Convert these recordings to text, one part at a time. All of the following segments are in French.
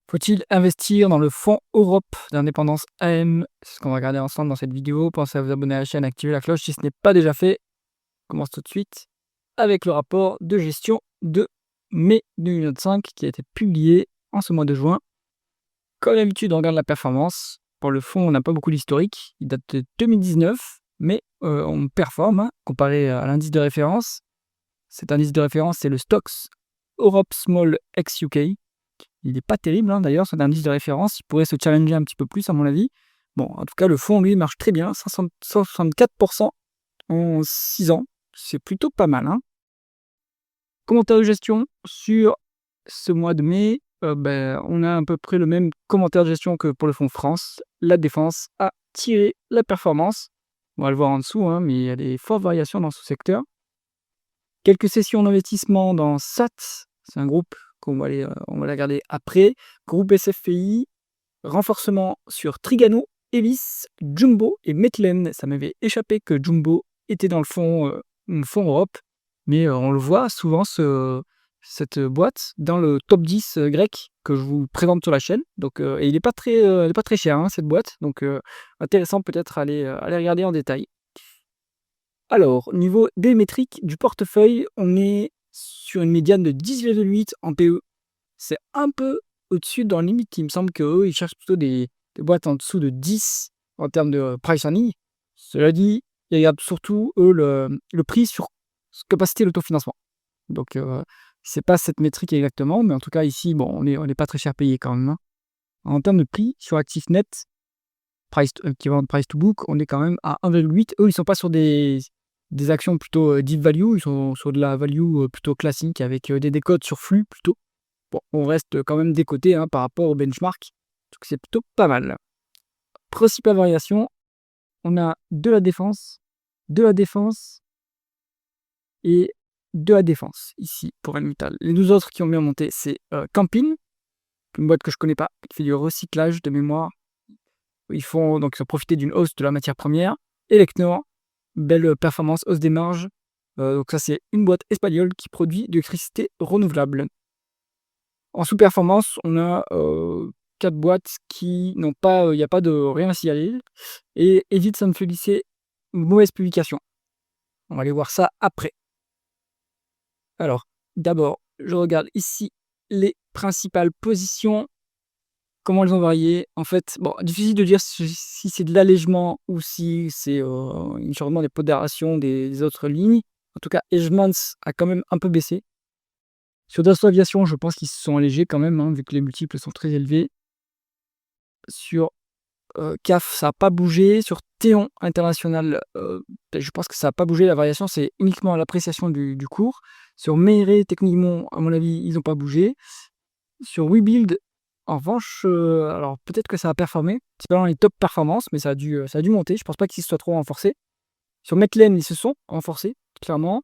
Faut-il investir dans le fonds Europe d'indépendance AM? C'est ce qu'on va regarder ensemble dans cette vidéo. Pensez à vous abonner à la chaîne, activer la cloche si ce n'est pas déjà fait. On commence tout de suite avec le rapport de gestion de mai 2025 qui a été publié en ce mois de juin. Comme d'habitude, on regarde la performance. Pour le fonds, on n'a pas beaucoup d'historique. Il date de 2019, mais on performe comparé à l'indice de référence. Cet indice de référence, c'est le Stoxx Europe Small ex UK. Il n'est pas terrible, d'ailleurs, son indice de référence. Il pourrait se challenger un petit peu plus, à mon avis. Bon, en tout cas, le fonds, lui, marche très bien. 164% en 6 ans. C'est plutôt pas mal. Commentaire de gestion sur ce mois de mai. On a à peu près le même commentaire de gestion que pour le fonds France. La défense a tiré la performance. On va le voir en dessous, mais il y a des fortes variations dans ce secteur. Quelques sessions d'investissement dans SAT. C'est un groupe on va la regarder après. Groupe SFPI, renforcement sur Trigano, Elis, Jumbo et Metlen. Ça m'avait échappé que Jumbo était dans le fonds Europe, mais on le voit souvent cette boîte dans le top 10 grec que je vous présente sur la chaîne. Donc, et il n'est pas très cher cette boîte, donc intéressant peut-être aller regarder en détail. Alors, au niveau des métriques du portefeuille, on est sur une médiane de 10,8 en PE. C'est un peu au-dessus dans la limite. Il me semble qu'eux, ils cherchent plutôt des boîtes en dessous de 10 en termes de price earning. Cela dit, ils regardent surtout, eux, le prix sur capacité d'autofinancement. Donc, c'est pas cette métrique exactement, mais en tout cas, ici, on n'est pas très cher payé quand même. En termes de prix, sur actif net, équivalent de price to book, on est quand même à 1,8. Eux, ils sont pas sur des actions plutôt deep value, ils sont sur de la value plutôt classique avec des décotes sur flux plutôt. Bon, on reste quand même décoté par rapport au benchmark, donc c'est plutôt pas mal. Principale variation, on a de la défense et de la défense ici pour Elmital. Les deux autres qui ont bien monté, c'est Camping, une boîte que je connais pas, qui fait du recyclage de mémoire. Ils ont profité d'une hausse de la matière première. Elecnor, belle performance, hausse des marges. Donc ça, c'est une boîte espagnole qui produit de l'électricité renouvelable. En sous-performance, on a 4 boîtes qui n'ont pas, il n'y a pas de rien à signaler. Et évite ça me fait glisser mauvaise publication. On va aller voir ça après. Alors, d'abord, je regarde ici les principales positions. Comment elles ont varié. En fait, difficile de dire si c'est de l'allègement ou si c'est un changement des pondérations des autres lignes. En tout cas, Edgemans a quand même un peu baissé. Sur Dassault Aviation, je pense qu'ils se sont allégés quand même, vu que les multiples sont très élevés. Sur CAF, ça n'a pas bougé. Sur Théon International, je pense que ça n'a pas bougé. La variation, c'est uniquement l'appréciation du cours. Sur Meire, techniquement, à mon avis, ils n'ont pas bougé. Sur WeBuild, en revanche, alors peut-être que ça a performé. C'est pas dans les top performances, mais ça a dû monter. Je pense pas qu'ils se soient trop renforcés. Sur Metlen, ils se sont renforcés, clairement.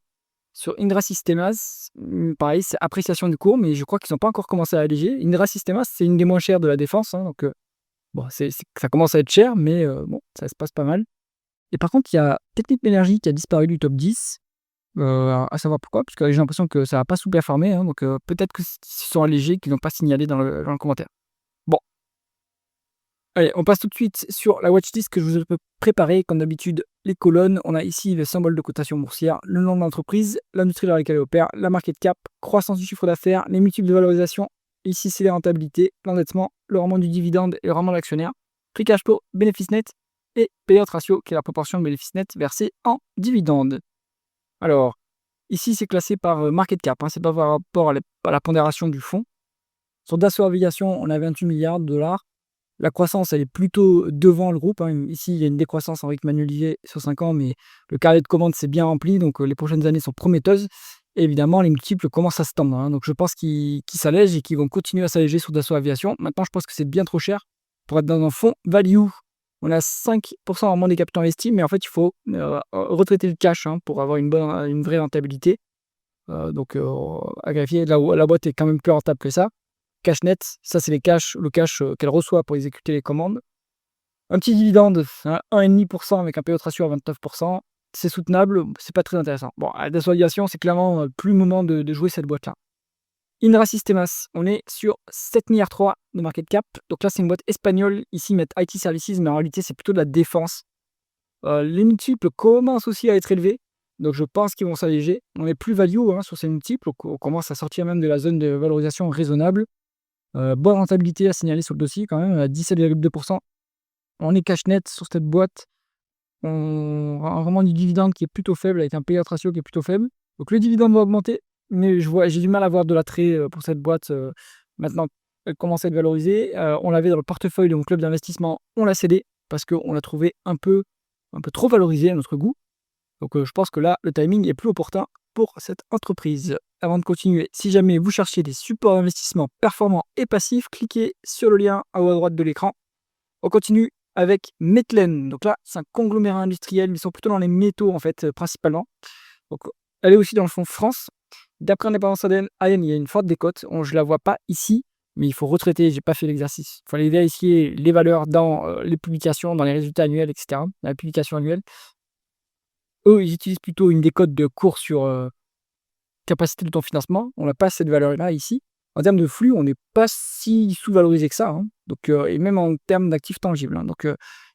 Sur Indra Systemas, pareil, c'est appréciation du cours, mais je crois qu'ils n'ont pas encore commencé à alléger. Indra Systemas, c'est une des moins chères de la défense, donc ça commence à être cher, mais ça se passe pas mal. Et par contre, il y a Technip Energies qui a disparu du top 10. À savoir pourquoi, parce que j'ai l'impression que ça n'a pas sous-performé, donc peut-être qu'ils se sont allégés, qu'ils n'ont pas signalé dans le commentaire. Bon. Allez, on passe tout de suite sur la watchlist que je vous ai préparée. Comme d'habitude, les colonnes. On a ici le symbole de cotation boursière, le nom de l'entreprise, l'industrie dans laquelle elle opère, la market cap, croissance du chiffre d'affaires, les multiples de valorisation. Ici, c'est les rentabilités, l'endettement, le rendement du dividende et le rendement de l'actionnaire, free cash flow, bénéfice net et payout ratio, qui est la proportion de bénéfice net versé en dividende. Alors, ici, c'est classé par market cap, c'est pas par rapport à la pondération du fonds. Sur Dassault Aviation, on a 28 milliards de dollars. La croissance, elle est plutôt devant le groupe. Ici, il y a une décroissance en rythme annualisé sur 5 ans, mais le carnet de commandes s'est bien rempli, donc les prochaines années sont prometteuses. Et évidemment, les multiples commencent à se tendre. Donc je pense qu'ils s'allègent et qu'ils vont continuer à s'alléger sur Dassault Aviation. Maintenant, je pense que c'est bien trop cher pour être dans un fonds value. On a 5% vraiment des capitaux investis, mais en fait, il faut retraiter le cash pour avoir une vraie rentabilité. Donc, à vérifier, la boîte est quand même plus rentable que ça. Cash net, ça c'est le cash qu'elle reçoit pour exécuter les commandes. Un petit dividende, 1,5% avec un payout ratio à 29%. C'est soutenable, c'est pas très intéressant. À Dassault Aviation, c'est clairement plus le moment de jouer cette boîte-là. Indra Sistemas, on est sur 7,3 milliards de market cap. Donc là, c'est une boîte espagnole. Ici, ils mettent IT Services, mais en réalité, c'est plutôt de la défense. Les multiples commencent aussi à être élevés. Donc je pense qu'ils vont s'alléger. On est plus value sur ces multiples. Donc on commence à sortir même de la zone de valorisation raisonnable. Bonne rentabilité à signaler sur le dossier quand même, à 17,2%. On est cash net sur cette boîte. On a vraiment du dividende qui est plutôt faible, avec un payout ratio qui est plutôt faible. Donc le dividende va augmenter, mais j'ai du mal à voir de l'attrait pour cette boîte. Maintenant, elle commence à être valorisée. On l'avait dans le portefeuille de mon club d'investissement, on l'a cédé parce qu'on l'a trouvé un peu trop valorisé à notre goût. Donc je pense que là, le timing est plus opportun pour cette entreprise. Avant de continuer, si jamais vous cherchez des supports d'investissement performants et passifs, cliquez sur le lien en haut à droite de l'écran. On continue avec Metlen. Donc là, c'est un conglomérat industriel. Ils sont plutôt dans les métaux, en fait, principalement. Donc, elle est aussi dans le fonds France. D'après Indépendance ADN, il y a une forte décote. Je ne la vois pas ici, mais il faut retraiter. Je n'ai pas fait l'exercice. Il faut aller vérifier les valeurs dans les publications, dans les résultats annuels, etc. Dans la publication annuelle. Eux, ils utilisent plutôt une décote de cours sur capacité de ton financement. On n'a pas cette valeur-là ici. En termes de flux, on n'est pas si sous-valorisé que ça. Donc, et même en termes d'actifs tangibles. Donc,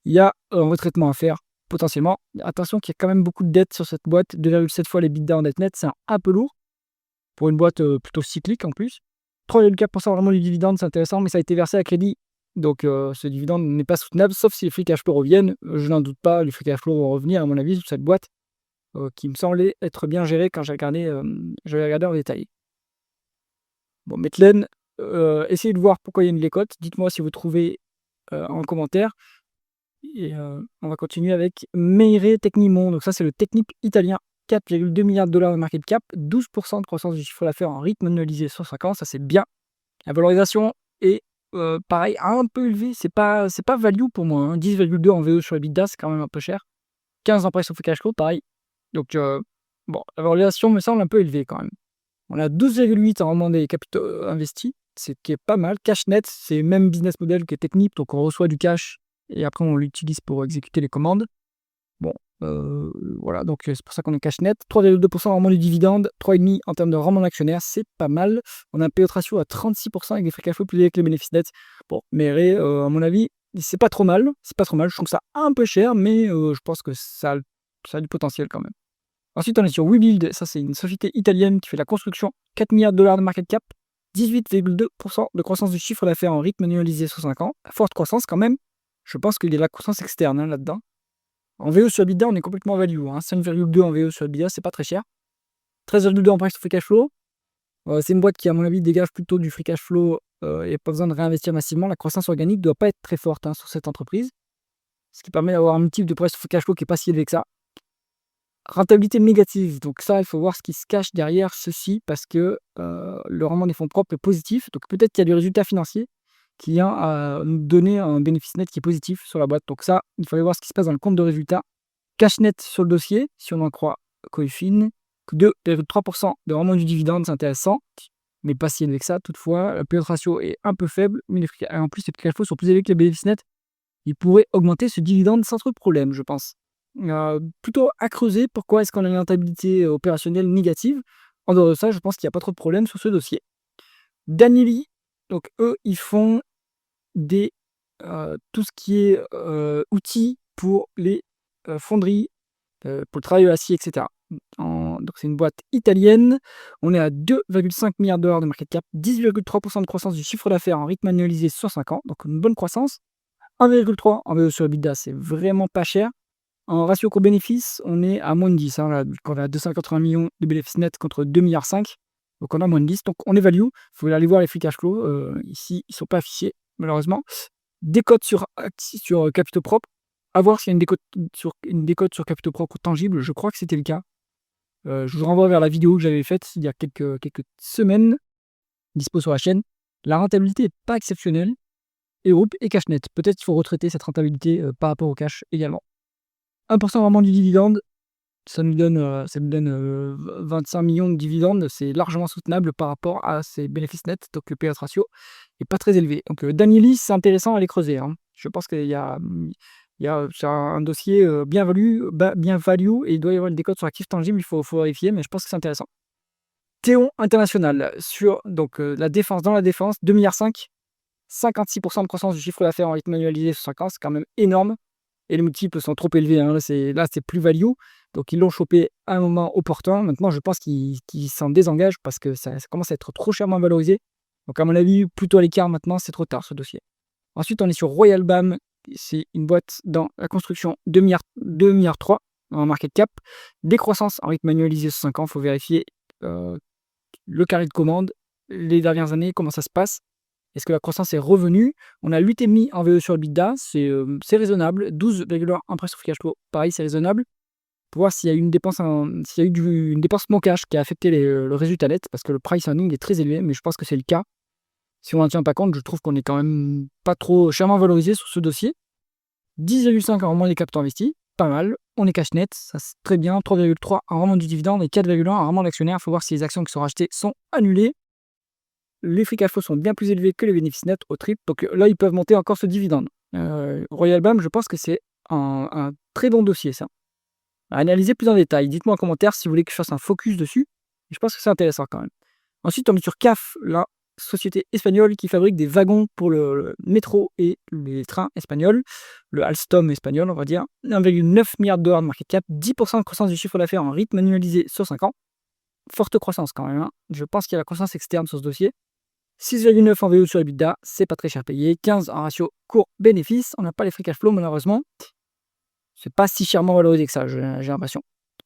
il y a un retraitement à faire potentiellement. Attention qu'il y a quand même beaucoup de dettes sur cette boîte. 2,7 fois les bidas en dette nette, c'est un peu lourd pour une boîte plutôt cyclique en plus. 3,4% vraiment du dividende, c'est intéressant, mais ça a été versé à crédit. Donc, ce dividende n'est pas soutenable, sauf si les free cash flow reviennent. Je n'en doute pas, les free cash flow vont revenir, à mon avis, sur cette boîte qui me semblait être bien gérée quand j'ai regardé en détail. Bon, Metlen, essayez de voir pourquoi il y a une décote. Dites-moi si vous trouvez en commentaire. Et on va continuer avec Meire Tecnimont. Donc ça, c'est le technique italien. 4,2 milliards de dollars de market cap, 12% de croissance du chiffre d'affaires en rythme annualisé sur 5 ans. Ça, c'est bien. La valorisation est pareil, un peu élevée. C'est pas value pour moi. 10,2 en VE sur EBITDA, c'est quand même un peu cher. 15 en price of cash flow, pareil. Donc, bon, la valorisation me semble un peu élevée quand même. On a 12,8 en rendement des capitaux investis, ce qui est pas mal. Cash net, c'est le même business model que Technip, donc on reçoit du cash et après on l'utilise pour exécuter les commandes. Bon, voilà, donc c'est pour ça qu'on est cash net. 3,2% en rendement du dividende, 3,5% en termes de rendement d'actionnaire, c'est pas mal. On a un payout ratio à 36% avec des free cash flow plus élevés que les bénéfices nets. Bon, mais à mon avis, c'est pas trop mal. C'est pas trop mal. Je trouve ça un peu cher, mais je pense que ça a du potentiel quand même. Ensuite, on est sur WeBuild. Ça, c'est une société italienne qui fait la construction. 4 milliards de dollars de market cap. 18,2% de croissance du chiffre d'affaires en rythme annualisé sur 5 ans. Forte croissance quand même. Je pense qu'il y a de la croissance externe là-dedans. En VE sur EBITDA, on est complètement value. 5,2 en VE sur EBITDA, c'est pas très cher. 13,2 en price to free cash flow. C'est une boîte qui, à mon avis, dégage plutôt du free cash flow et pas besoin de réinvestir massivement. La croissance organique ne doit pas être très forte sur cette entreprise. Ce qui permet d'avoir un type de price to free cash flow qui n'est pas si élevé que ça. Rentabilité négative, donc ça, il faut voir ce qui se cache derrière ceci, parce que le rendement des fonds propres est positif, donc peut-être qu'il y a du résultat financier qui vient à nous donner un bénéfice net qui est positif sur la boîte. Donc ça, il fallait voir ce qui se passe dans le compte de résultat. Cash net sur le dossier, si on en croit Coifin, 2,3% de rendement du dividende, c'est intéressant, mais pas si élevé que ça. Toutefois, le payout ratio est un peu faible, mais en plus, les cash flows sont plus élevés que les bénéfices nets. Il pourrait augmenter ce dividende sans trop de problème, je pense. Plutôt à creuser pourquoi est-ce qu'on a une rentabilité opérationnelle négative. En dehors de ça, je pense qu'il n'y a pas trop de problème sur ce dossier. Danieli, donc eux, ils font tout ce qui est outils pour les fonderies, pour le travail de l'acier, etc. Donc c'est une boîte italienne. On est à 2,5 milliards de dollars de market cap, 10,3% de croissance du chiffre d'affaires en rythme annualisé sur 5 ans, donc une bonne croissance. 1,3 en VE sur EBITDA, c'est vraiment pas cher. En ratio coût-bénéfice, on est à moins de 10. Là, on a 280 millions de bénéfices nets contre 2,5 milliards. Donc on a moins de 10. Donc on est value. Il faut aller voir les free cash flow. Ici, ils ne sont pas affichés, malheureusement. Décote sur capitaux propres. À voir s'il y a une décote sur capitaux propres tangibles. Je crois que c'était le cas. Je vous renvoie vers la vidéo que j'avais faite il y a quelques semaines, dispo sur la chaîne. La rentabilité n'est pas exceptionnelle. Et groupe et cash net. Peut-être qu'il faut retraiter cette rentabilité par rapport au cash également. 1% vraiment du dividende, ça nous donne 25 millions de dividendes. C'est largement soutenable par rapport à ses bénéfices nets. Donc le payout ratio n'est pas très élevé. Donc Danieli, c'est intéressant à les creuser. Je pense qu'il y a c'est un dossier bien value, et il doit y avoir une décote sur actifs tangibles. Il faut vérifier, mais je pense que c'est intéressant. Théon International sur donc la défense, dans la défense, 2,5 $, 56% de croissance du chiffre d'affaires en rythme annualisé sur 5 ans, c'est quand même énorme. Et les multiples sont trop élevés, hein. Là, c'est plus value. Donc, ils l'ont chopé à un moment opportun. Maintenant, je pense qu'ils s'en désengagent parce que ça commence à être trop chèrement valorisé. Donc, à mon avis, plutôt à l'écart maintenant, c'est trop tard ce dossier. Ensuite, on est sur Royal BAM. C'est une boîte dans la construction, 2,3 milliards en market cap. Décroissance en rythme annualisé sur 5 ans. Il faut vérifier le carré de commande, les dernières années, comment ça se passe. Est-ce que la croissance est revenue? On a 8,5 en VE sur EBITDA, c'est raisonnable. 12,1 price to free cash flow, pareil, c'est raisonnable. Pour voir s'il y a eu une dépense, une dépense manquage qui a affecté le résultat net, parce que le price earning est très élevé, mais je pense que c'est le cas. Si on n'en tient pas compte, je trouve qu'on est quand même pas trop chèrement valorisé sur ce dossier. 10,5 en rendement des capitaux investis, pas mal. On est cash net, ça c'est très bien. 3,3 en rendement du dividende et 4,1 en rendement d'actionnaire. Il faut voir si les actions qui sont rachetées sont annulées. Les free cash flow sont bien plus élevés que les bénéfices nets au triple. Donc là, ils peuvent monter encore ce dividende. Royal BAM, je pense que c'est un très bon dossier, ça. À analyser plus en détail. Dites-moi en commentaire si vous voulez que je fasse un focus dessus. Je pense que c'est intéressant quand même. Ensuite, on est sur CAF, la société espagnole qui fabrique des wagons pour le métro et les trains espagnols. Le Alstom espagnol, on va dire. 1,9 milliard de dollars de market cap. 10% de croissance du chiffre d'affaires en rythme annualisé sur 5 ans. Forte croissance quand même, hein. Je pense qu'il y a la croissance externe sur ce dossier. 6,9 en VO sur EBITDA, c'est pas très cher payé. 15 en ratio court-bénéfice. On n'a pas les free cash flow, malheureusement. C'est pas si chèrement valorisé que ça, j'ai l'impression.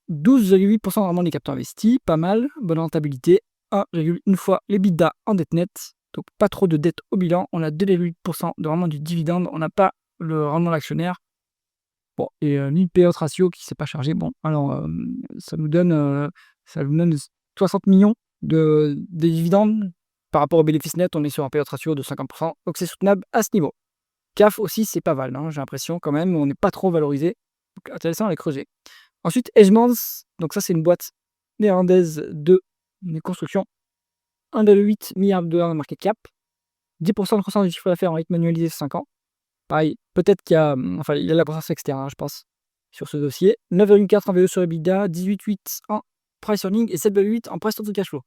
12,8% de rendement des capitaux investis, pas mal. Bonne rentabilité. 1,1 fois l'EBITDA en dette nette. Donc pas trop de dette au bilan. On a 2,8% de rendement du dividende. On n'a pas le rendement de l'actionnaire. Bon, et ni payout ratio qui ne s'est pas chargé. Bon, alors ça nous donne 60 millions de dividendes. Par rapport au bénéfice net, on est sur un payout ratio de 50%, donc c'est soutenable à ce niveau. CAF aussi, c'est pas mal, hein, j'ai l'impression quand même, on n'est pas trop valorisé. Donc intéressant à les creuser. Ensuite, Edgemans, donc ça c'est une boîte néerlandaise de construction. 1,8 milliard de dollars de market cap, 10% de croissance du chiffre d'affaires en rythme annualisé sur 5 ans. Pareil, peut-être qu'il y a, il y a la croissance externe, hein, je pense, sur ce dossier. 9,4 en VE sur EBITDA, 18,8 en price earning et 7,8 en price to cash flow.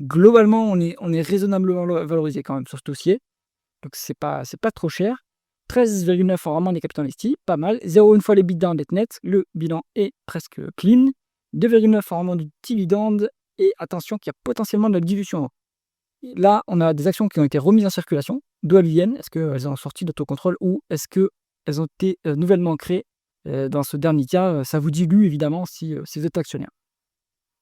Globalement, on est raisonnablement valorisé quand même sur ce dossier. Donc, c'est pas trop cher. 13,9 en rendement des capitaux investis, pas mal. 0,1 fois les l'EBITDA en dette nette. Le bilan est presque clean. 2,9 en rendement du dividende. Et attention qu'il y a potentiellement de la dilution. Là, on a des actions qui ont été remises en circulation. D'où elles viennent? Est-ce qu'elles ont sorti d'autocontrôle ou est-ce qu'elles ont été nouvellement créées? Dans ce dernier cas, ça vous dilue évidemment si vous êtes actionnaire.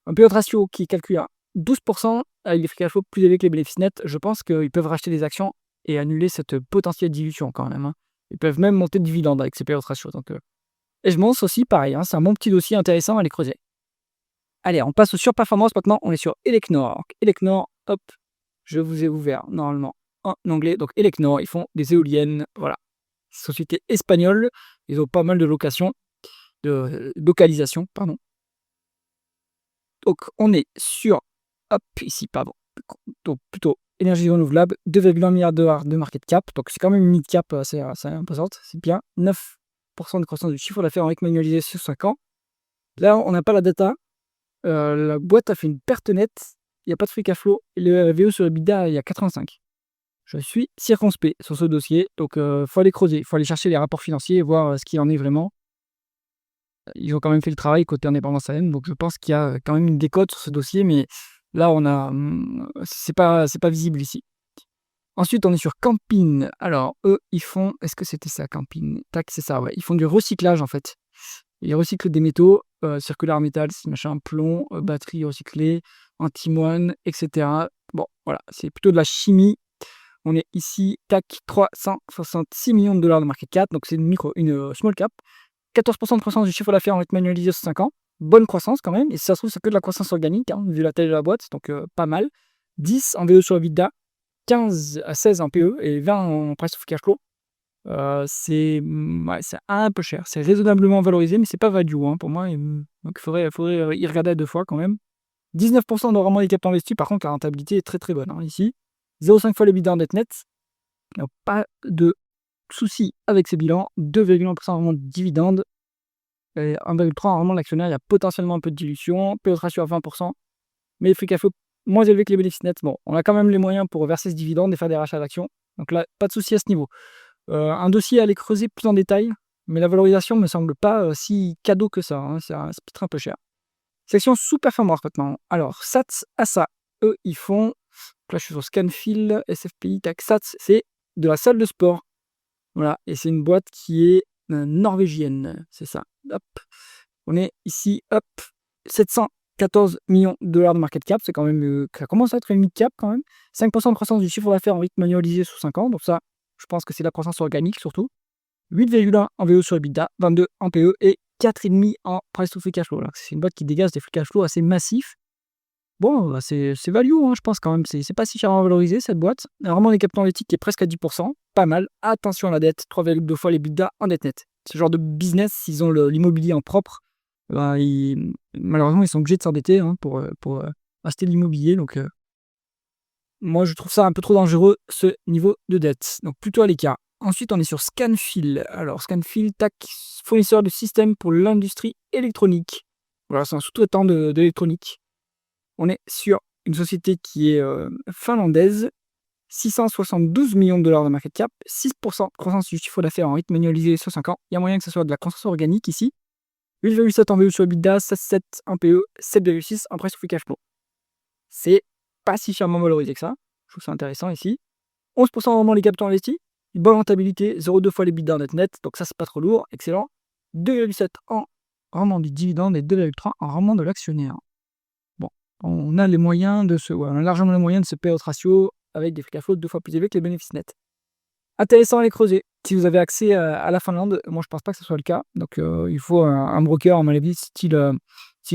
Un payout ratio qui est calculé à 12% avec des free cash flow plus élevés que les bénéfices nets. Je pense qu'ils peuvent racheter des actions et annuler cette potentielle dilution quand même, hein. Ils peuvent même monter de dividendes avec ces payout ratios. Donc, et je pense aussi pareil, hein, c'est un bon petit dossier intéressant à les creuser. Allez, on passe aux surperformances maintenant. On est sur Elecnor. Donc, Elecnor, hop, je vous ai ouvert normalement en anglais. Donc Elecnor, ils font des éoliennes, voilà. Société espagnole, ils ont pas mal de localisation, pardon. Donc on est sur, hop, ici, pardon, donc plutôt énergie renouvelable, 2,1 milliards de dollars de market cap, donc c'est quand même une mid cap assez imposante, c'est bien, 9% de croissance du chiffre d'affaires en rythme annualisé sur 5 ans. Là, on n'a pas la data, la boîte a fait une perte nette, il n'y a pas de free cash flow, et le RVE sur EBITDA, il y a 85. Je suis circonspect sur ce dossier, donc il faut aller creuser, il faut aller chercher les rapports financiers et voir ce qu'il en est vraiment. Ils ont quand même fait le travail côté indépendance AM, donc je pense qu'il y a quand même une décote sur ce dossier, mais là, c'est pas visible ici. Ensuite, on est sur Camping. Alors, eux, ils font... Est-ce que c'était ça, Camping? Tac, c'est ça, ouais. Ils font du recyclage, en fait. Ils recyclent des métaux, circular metals, machin, plomb, batterie recyclée, antimoine, etc. Bon, voilà, c'est plutôt de la chimie. On est ici, tac, 366 millions de dollars de market cap, donc c'est une small cap. 14% de croissance du chiffre d'affaires en rythme annualisé sur 5 ans. Bonne croissance quand même. Et si ça se trouve, c'est que de la croissance organique, hein, vu la taille de la boîte. Donc pas mal. 10 en VE sur EBITDA, 15 à 16 en PE et 20 en price of cash flow. C'est un peu cher. C'est raisonnablement valorisé, mais c'est pas value, hein, pour moi. Donc il faudrait y regarder à 2 fois quand même. 19% de rendement des capitaux investis. Par contre, la rentabilité est très très bonne, hein, ici. 0,5 fois les l'EBITDA en dette nette. Donc pas de souci avec ces bilans. 2,1% de rendement de dividende. 1,3 en rendement de l'actionnaire, il y a potentiellement un peu de dilution. Payout ratio à 20%. Mais les free cash flow moins élevé que les bénéfices nets. Bon, on a quand même les moyens pour verser ce dividende et faire des rachats d'actions. Donc là, pas de souci à ce niveau. Un dossier à aller creuser plus en détail, mais la valorisation me semble pas si cadeau que ça, hein, c'est peut-être un peu cher. Section sous-performance maintenant. Alors, SATS, ASA, eux, ils font. Là, je suis sur Scanfil, SFPI, TAC, SATS, c'est de la salle de sport. Voilà, et c'est une boîte qui est norvégienne, c'est ça. Hop. On est ici, hop, 714 millions de dollars de market cap, c'est quand même, ça commence à être une mid-cap quand même. 5% de croissance du chiffre d'affaires en rythme annualisé sur 5 ans, donc ça, je pense que c'est la croissance organique surtout. 8,1 en VO sur EBITDA, 22 en PE et 4,5 en price to free cash flow. C'est une boîte qui dégage des free cash flow assez massifs. Bon, bah, c'est value, hein, je pense quand même. C'est pas si chèrement valorisé cette boîte. Vraiment, les capitaux éthiques qui est presque à 10%. Pas mal. Attention à la dette. 3,2 fois les EBITDA en dette nette. Ce genre de business, s'ils ont l'immobilier en propre, ben, malheureusement, ils sont obligés de s'endetter hein, pour acheter de l'immobilier. Donc, moi, je trouve ça un peu trop dangereux, ce niveau de dette. Donc, plutôt à l'écart. Ensuite, on est sur Scanfil. Alors, Scanfil, tac, fournisseur de systèmes pour l'industrie électronique. Voilà, c'est un sous-traitant d'électronique. On est sur une société qui est finlandaise, 672 millions de dollars de market cap, 6% de croissance du chiffre d'affaires en rythme annualisé sur 5 ans. Il y a moyen que ce soit de la croissance organique ici. 8,7 en VO sur EBITDA, 7,7 en PE, 7,6 en price to free cash flow. C'est pas si chèrement valorisé que ça. Je trouve ça intéressant ici. 11% de rendement les capitaux investis. Une bonne rentabilité, 0,2 fois les EBITDA net, donc ça c'est pas trop lourd, excellent. 2,7 en rendement du dividende et 2,3 en rendement de l'actionnaire. Bon, on a les moyens de on a largement les moyens de se payer au ratio avec des free cash flow 2 fois plus élevés que les bénéfices nets. Intéressant à les creuser. Si vous avez accès à la Finlande, moi je pense pas que ce soit le cas. Donc il faut un broker, à mon avis, style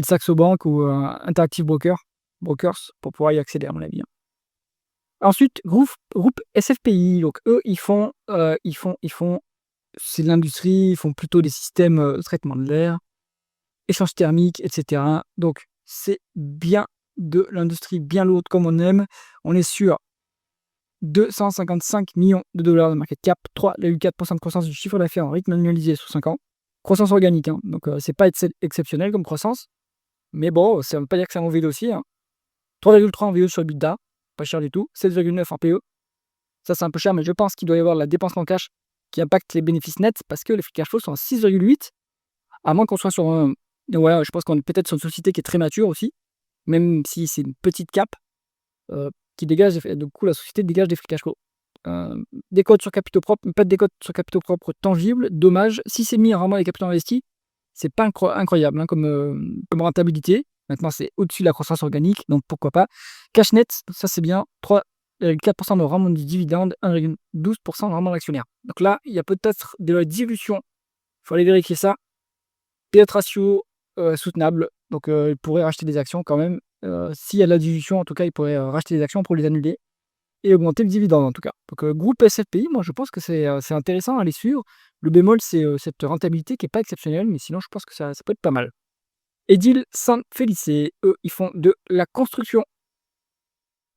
Saxo Bank ou Interactive Brokers, pour pouvoir y accéder, à mon avis. Ensuite, groupe SFPI. Donc eux, ils font, c'est de l'industrie, ils font plutôt des systèmes de traitement de l'air, échange thermique, etc. Donc c'est bien de l'industrie bien lourde comme on aime. On est sur 255 millions de dollars de market cap, 3,4% de croissance du chiffre d'affaires en rythme annualisé sur 5 ans. Croissance organique, hein. Donc c'est pas exceptionnel comme croissance. Mais bon, ça ne veut pas dire que c'est un mauvais dossier. 3,3 en VE sur EBITDA, pas cher du tout. 7,9 en PE. Ça, c'est un peu cher, mais je pense qu'il doit y avoir la dépense en cash qui impacte les bénéfices nets parce que les free cash flow sont à 6,8. À moins qu'on soit sur un. Ouais, je pense qu'on est peut-être sur une société qui est très mature aussi, même si c'est une petite cap qui dégage. Du coup, la société dégage des free cash flow. Des cotes sur capitaux propres, mais pas de décote sur capitaux propres tangibles. Dommage. Si c'est mis à vraiment les capitaux investis, c'est pas incroyable hein, comme rentabilité. Maintenant, c'est au-dessus de la croissance organique, donc pourquoi pas. Cash net, ça c'est bien. 3,4% de rendement du dividende, 1,12% de rendement de l'actionnaire. Donc là, il y a peut-être de la dilution. Il faut aller vérifier ça. P/E ratio soutenable. Donc il pourrait racheter des actions quand même. S'il y a de la dilution, en tout cas, il pourrait racheter des actions pour les annuler et augmenter le dividende en tout cas. Donc groupe SFPI, moi je pense que c'est intéressant à les suivre. Le bémol, c'est cette rentabilité qui n'est pas exceptionnelle, mais sinon je pense que ça peut être pas mal. Edil San Felice, eux, ils font de la construction.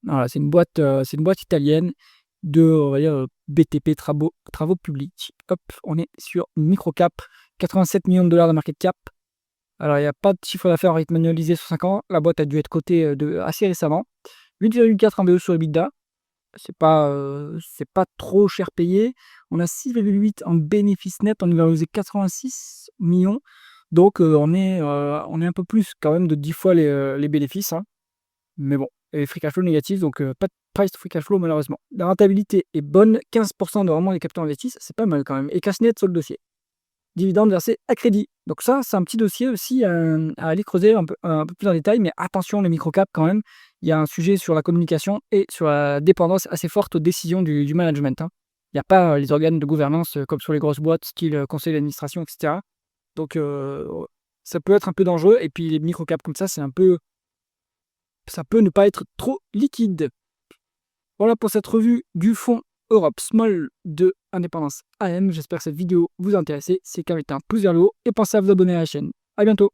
Voilà, c'est une boîte italienne de, on va dire, BTP, travaux publics. Hop, on est sur une micro-cap, 87 millions de dollars de market cap. Alors, il n'y a pas de chiffre d'affaires en rythme annualisé sur 5 ans. La boîte a dû être cotée assez récemment. 8,4 en BE sur EBITDA. C'est pas trop cher payé. On a 6,8 en bénéfice net. On est valorisé 86 millions. Donc, on est un peu plus quand même de 10 fois les bénéfices. Hein. Mais bon, et free cash flow négatif, donc pas de price to free cash flow malheureusement. La rentabilité est bonne, 15% de rendement des capitaux investis, c'est pas mal quand même. Et cash net sur le dossier. Dividende versé à crédit. Donc ça, c'est un petit dossier aussi à aller creuser un peu plus en détail, mais attention les microcaps quand même. Il y a un sujet sur la communication et sur la dépendance assez forte aux décisions du management. Hein. Il n'y a pas les organes de gouvernance comme sur les grosses boîtes, style conseil d'administration, etc. Donc ça peut être un peu dangereux. Et puis les microcaps comme ça peut ne pas être trop liquide. Voilà pour cette revue du fonds Europe Small de Indépendance AM. J'espère que cette vidéo vous a intéressé. C'est qu'à mettre un pouce vers le haut et pensez à vous abonner à la chaîne. À bientôt.